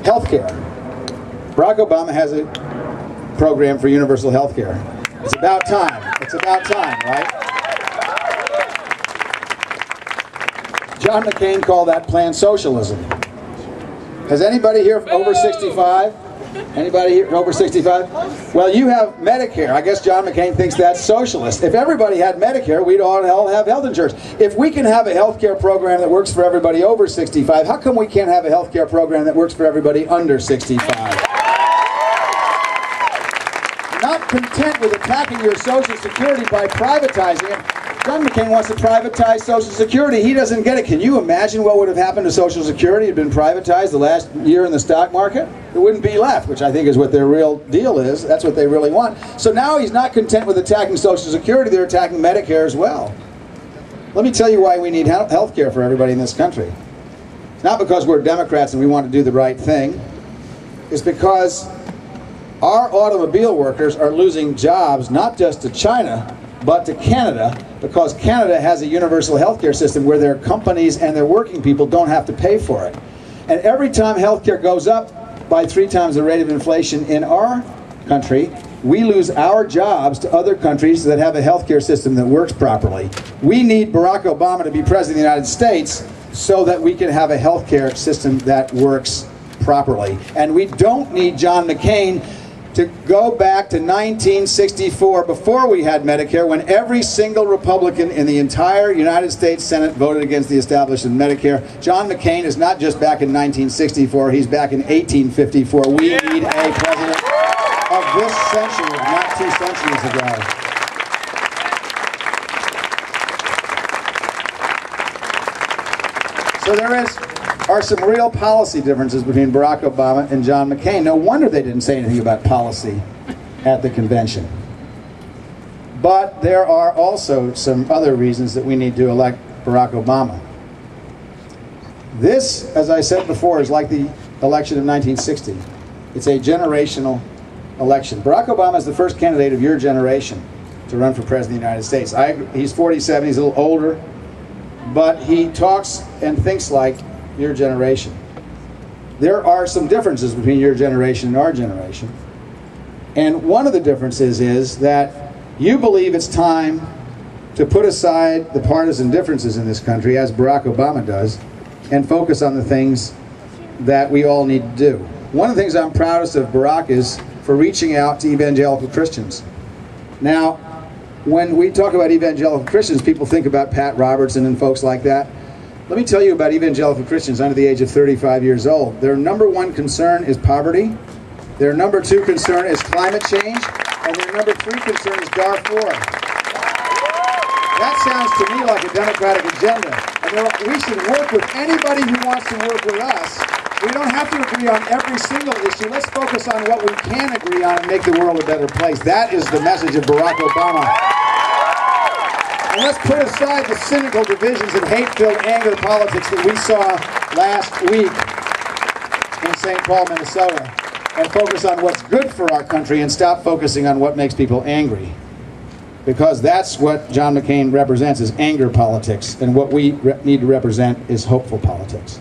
Healthcare. Barack Obama has a program for universal healthcare. It's about time. It's about time, right? John McCain called that plan socialism. Has anybody here over 65? Anybody here over 65? Well, you have Medicare. I guess John McCain thinks that's socialist. If everybody had Medicare, we'd all have health insurance. If we can have a health care program that works for everybody over 65, how come we can't have a health care program that works for everybody under 65? Not content with attacking your Social Security by privatizing it, John McCain wants to privatize Social Security. He doesn't get it. Can you imagine what would have happened to Social Security had been privatized the last year in the stock market? It wouldn't be left, which I think is what their real deal is. That's what they really want. So now he's not content with attacking Social Security. They're attacking Medicare as well. Let me tell you why we need health care for everybody in this country. It's not because we're Democrats and we want to do the right thing. It's because our automobile workers are losing jobs not just to China, but to Canada, because Canada has a universal healthcare system where their companies and their working people don't have to pay for it. And every time healthcare goes up by 3 times the rate of inflation in our country, we lose our jobs to other countries that have a healthcare system that works properly. We need Barack Obama to be president of the United States so that we can have a healthcare system that works properly. And we don't need John McCain to go back to 1964, before we had Medicare, when every single Republican in the entire United States Senate voted against the establishment of Medicare. John McCain is not just back in 1964, he's back in 1854. We need a president of this century, not 2 centuries ago. So there are some real policy differences between Barack Obama and John McCain. No wonder they didn't say anything about policy at the convention. But there are also some other reasons that we need to elect Barack Obama. This, as I said before, is like the election of 1960. It's a generational election. Barack Obama is the first candidate of your generation to run for president of the United States. He's 47, he's a little older, but he talks and thinks like your generation. There are some differences between your generation and our generation. And one of the differences is that you believe it's time to put aside the partisan differences in this country, as Barack Obama does, and focus on the things that we all need to do. One of the things I'm proudest of Barack is for reaching out to evangelical Christians. Now, when we talk about evangelical Christians, people think about Pat Robertson and folks like that. Let me tell you about evangelical Christians under the age of 35 years old. Their number 1 concern is poverty. Their number 2 concern is climate change. And their number 3 concern is Darfur. That sounds to me like a Democratic agenda. And we should work with anybody who wants to work with us. We don't have to agree on every single issue. Let's focus on what we can agree on and make the world a better place. That is the message of Barack Obama. And let's put aside the cynical divisions and hate-filled anger politics that we saw last week in St. Paul, Minnesota, and focus on what's good for our country and stop focusing on what makes people angry. Because that's what John McCain represents, is anger politics, and what we need to represent is hopeful politics.